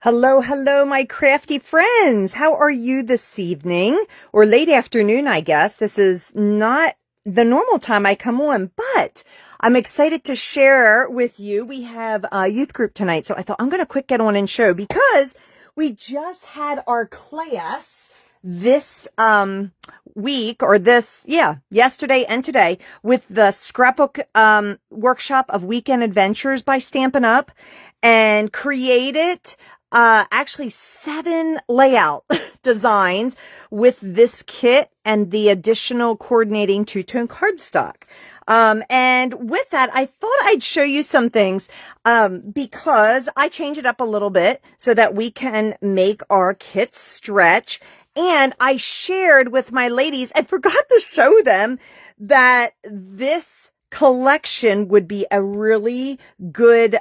Hello, hello, my crafty friends. How are you this evening or late afternoon, I guess? This is not the normal time I come on, but I'm excited to share with you. We have a youth group tonight, so I thought I'm going to quick get on and show because we just had our class this week or yesterday and today with the Scrapbook workshop of Weekend Adventures by Stampin Up and created actually 7 layout designs with this kit and the additional coordinating two-tone cardstock. And with that, I thought I'd show you some things, because I change it up a little bit so that we can make our kits stretch. And I shared with my ladies and forgot to show them that this collection would be a really good,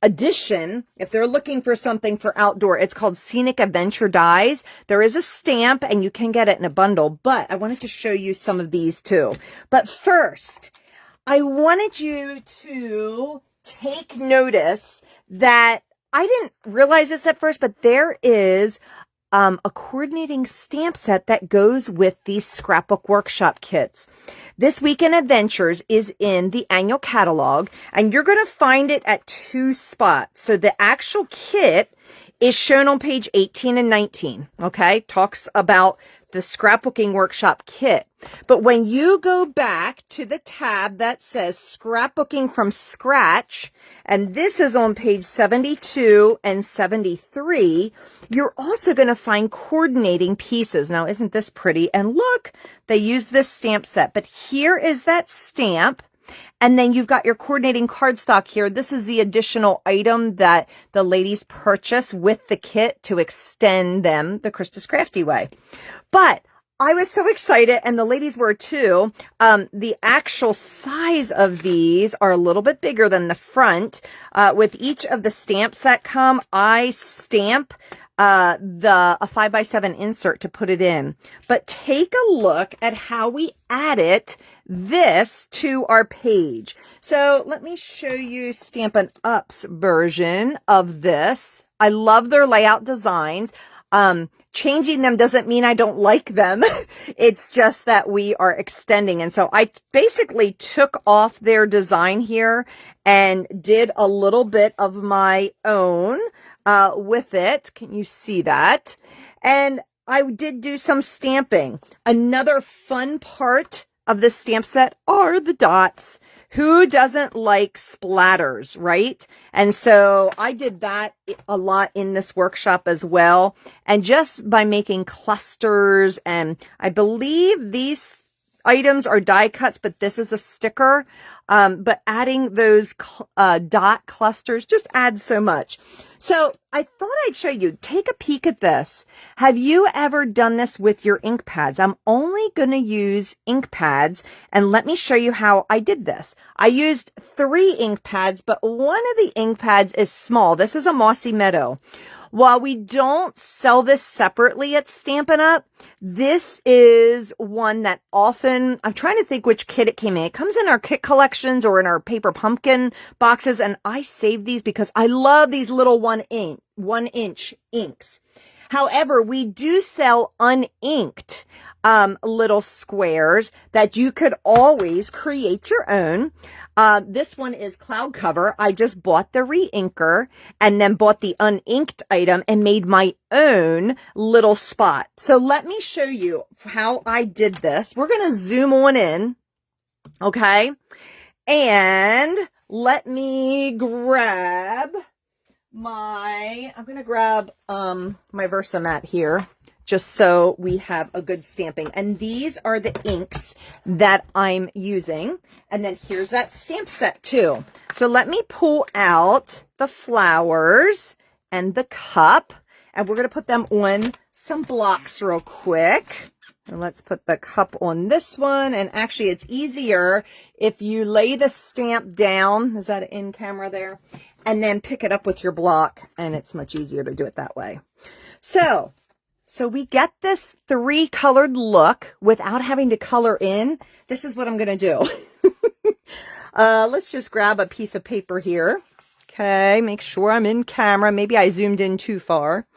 addition if they're looking for something for outdoor. It's called Scenic Adventure dies. There is a stamp and you can get it in a bundle, but I wanted to show you some of these too. But first, I wanted you to take notice that I didn't realize this at first, but there is a coordinating stamp set that goes with these scrapbook workshop kits. This Weekend Adventures is in the annual catalog, and you're going to find it at 2 spots. So the actual kit is shown on page 18 and 19, okay? Talks about the scrapbooking workshop kit. But when you go back to the tab that says Scrapbooking from Scratch, and this is on page 72 and 73, you're also going to find coordinating pieces. Now, isn't this pretty? And look, they use this stamp set, but here is that stamp. And then you've got your coordinating cardstock here. This is the additional item that the ladies purchase with the kit to extend them the Krista's Crafty way. But I was so excited, and the ladies were too. The actual size of these are a little bit bigger than the front. With each of the stamps that come, I stamp a 5x7 insert to put it in. But take a look at how we added this to our page. So let me show you Stampin' Up's version of this. I love their layout designs. Changing them doesn't mean I don't like them. It's just that we are extending. And so I basically took off their design here and did a little bit of my own with it. Can you see that? And I did do some stamping. Another fun part of this stamp set are the dots. Who doesn't like splatters, right? And so I did that a lot in this workshop as well. And just by making clusters, and I believe these items are die cuts, but this is a sticker. But adding those dot clusters just adds so much. So I thought I'd show you, take a peek at this. Have you ever done this with your ink pads? I'm only going to use ink pads, and let me show you how I did this. I used 3 ink pads, but one of the ink pads is small. This is a Mossy Meadow. While we don't sell this separately at Stampin' Up, this is one that often, I'm trying to think which kit it came in. It comes in our kit collections or in our paper pumpkin boxes, and I save these because I love these little 1-inch inks. However, we do sell uninked little squares that you could always create your own. This one is Cloud Cover. I just bought the re-inker and then bought the uninked item and made my own little spot. So let me show you how I did this. We're going to zoom on in. Okay. And let me grab I'm going to grab, my Versamat here, just so we have a good stamping. And these are the inks that I'm using. And then here's that stamp set too. So let me pull out the flowers and the cup, and we're going to put them on some blocks real quick. And let's put the cup on this one. And actually it's easier if you lay the stamp down. Is that in camera there? And then pick it up with your block, and it's much easier to do it that way. So we get this 3-colored look without having to color in. This is what I'm going to do. Let's just grab a piece of paper here. Okay, make sure I'm in camera. Maybe I zoomed in too far.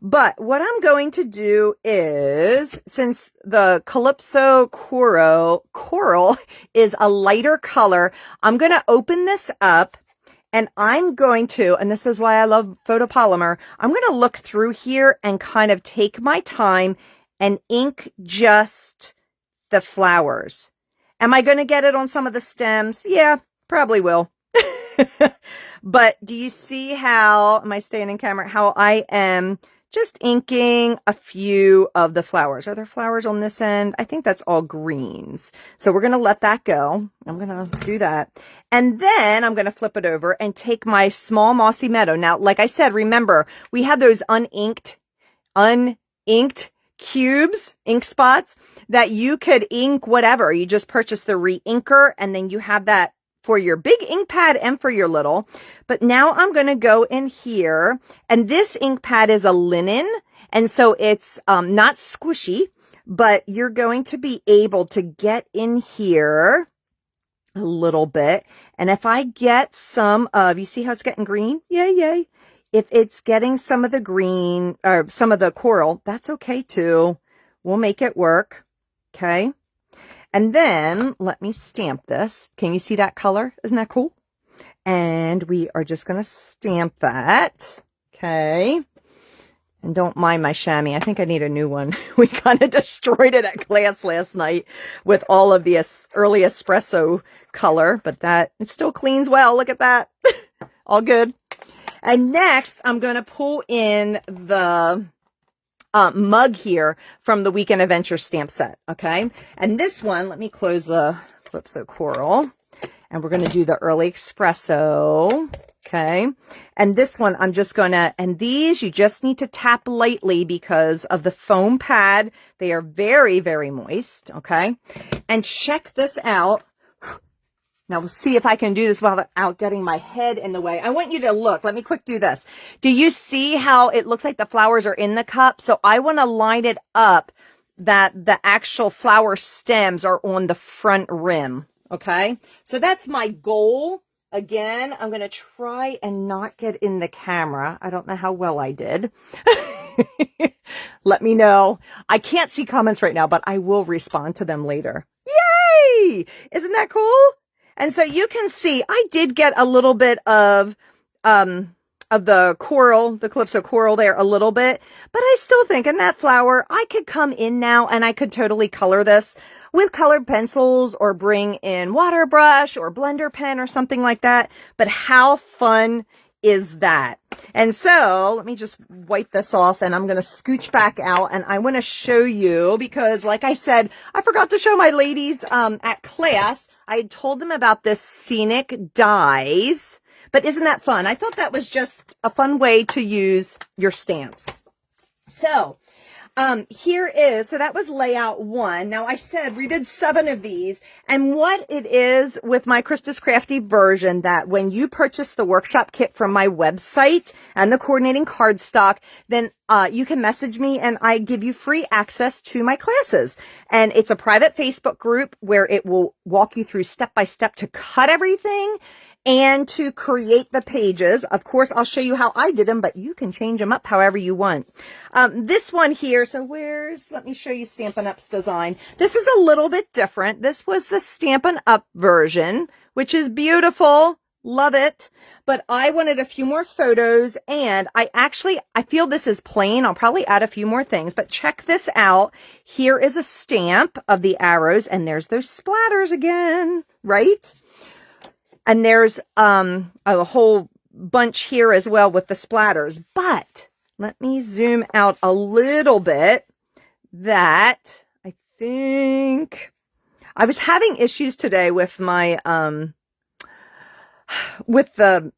But what I'm going to do is, since the Calypso Coral is a lighter color, I'm going to open this up and I'm going to, and this is why I love photopolymer, I'm going to look through here and kind of take my time and ink just the flowers. Am I going to get it on some of the stems? Yeah, probably will. But do you see how, am I staying in camera, how I am just inking a few of the flowers? Are there flowers on this end? I think that's all greens. So we're going to let that go. I'm going to do that. And then I'm going to flip it over and take my small mossy meadow. Now, like I said, remember, we have those uninked cubes, ink spots that you could ink whatever. You just purchase the re-inker and then you have that for your big ink pad and for your little. But now I'm going to go in here, and this ink pad is a linen, and so it's not squishy, but you're going to be able to get in here a little bit. And if I get some of, you see how it's getting green? Yay, yay. If it's getting some of the green or some of the coral, that's okay too. We'll make it work. Okay. And then let me stamp this. Can you see that color? Isn't that cool? And we are just going to stamp that. Okay. And don't mind my chamois. I think I need a new one. We kind of destroyed it at class last night with all of the early espresso color, but it still cleans well. Look at that. All good. And next, I'm going to pull in the mug here from the Weekend Adventure stamp set. Okay. And this one, let me close the Calypso Coral, and we're going to do the early espresso. Okay. And this one, I'm just going to, and these you just need to tap lightly because of the foam pad. They are very, very moist. Okay. And check this out. Now we'll see if I can do this without getting my head in the way. I want you to look. Let me quick do this. Do you see how it looks like the flowers are in the cup? So I want to line it up that the actual flower stems are on the front rim. Okay. So that's my goal. Again, I'm going to try and not get in the camera. I don't know how well I did. Let me know. I can't see comments right now, but I will respond to them later. Yay! Isn't that cool? And so you can see I did get a little bit of the coral, the Calypso Coral there a little bit, but I still think in that flower, I could come in now and I could totally color this with colored pencils or bring in water brush or blender pen or something like that. But how fun is that? And so let me just wipe this off and I'm going to scooch back out and I want to show you because like I said, I forgot to show my ladies at class. I had told them about this Scenic dies, but isn't that fun? I thought that was just a fun way to use your stamps. So here is, so that was layout 1. Now I said we did 7 of these, and what it is with my Krista's Crafty version, that when you purchase the workshop kit from my website and the coordinating cardstock, then you can message me and I give you free access to my classes. And it's a private Facebook group where it will walk you through step by step to cut everything and to create the pages. Of course, I'll show you how I did them, but you can change them up however you want. This one here, so let me show you Stampin' Up's design. This is a little bit different. This was the Stampin' Up version, which is beautiful. Love it. But I wanted a few more photos, and I feel this is plain. I'll probably add a few more things, but check this out. Here is a stamp of the arrows, and there's those splatters again, right? And there's a whole bunch here as well with the splatters. But let me zoom out a little bit. That I think I was having issues today with my with the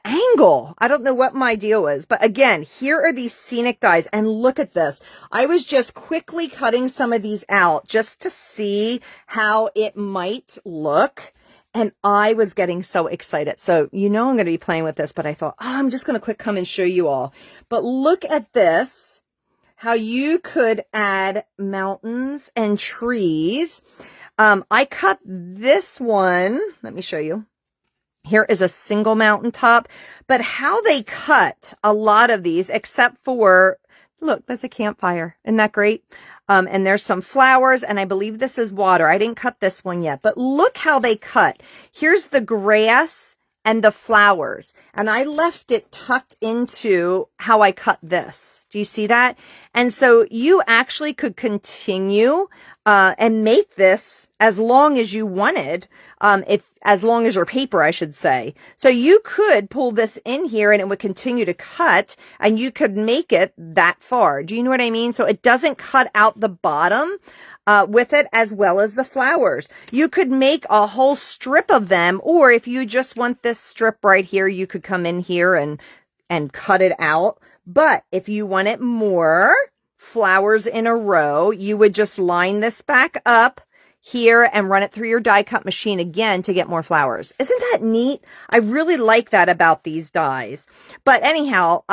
angle. I don't know what my deal is, but again, here are these Scenic dies, and look at this. I was just quickly cutting some of these out just to see how it might look. And I was getting so excited. So, I'm going to be playing with this, but I thought, I'm just going to come and show you all. But look at this, how you could add mountains and trees. I cut this one. Let me show you. Here is a single mountaintop, but how they cut a lot of these, except for, look, that's a campfire. Isn't that great? And there's some flowers, and I believe this is water. I didn't cut this one yet, but look how they cut. Here's the grass and the flowers, and I left it tucked into how I cut this. Do you see that? And so you actually could continue and make this as long as you wanted, as long as your paper, I should say. So you could pull this in here and it would continue to cut, and you could make it that far. Do you know what I mean? So it doesn't cut out the bottom with it, as well as the flowers. You could make a whole strip of them, or if you just want this strip right here, you could come in here and cut it out. But if you want it more flowers in a row, you would just line this back up here and run it through your die cut machine again to get more flowers. Isn't that neat? I really like that about these dies. But anyhow,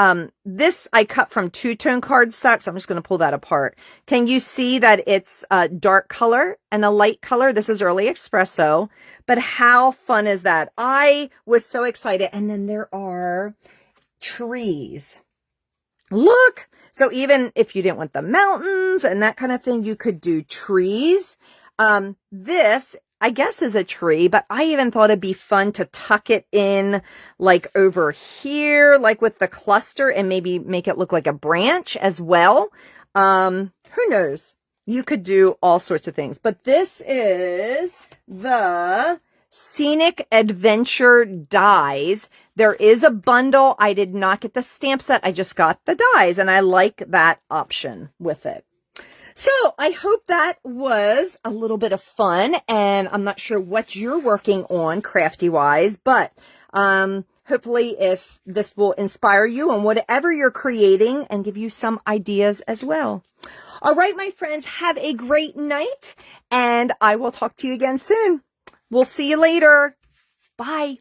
this I cut from two-tone cardstock, so I'm just going to pull that apart. Can you see that it's a dark color and a light color? This is early espresso, but how fun is that? I was so excited. And then there are trees. Look! So even if you didn't want the mountains and that kind of thing, you could do trees. This, I guess, is a tree, but I even thought it'd be fun to tuck it in like over here, like with the cluster, and maybe make it look like a branch as well. Who knows? You could do all sorts of things, but this is the Scenic Adventure dies. There is a bundle. I did not get the stamp set. I just got the dies, and I like that option with it. So I hope that was a little bit of fun, and I'm not sure what you're working on crafty wise, but hopefully if this will inspire you on whatever you're creating and give you some ideas as well. All right, my friends, have a great night, and I will talk to you again soon. We'll see you later. Bye.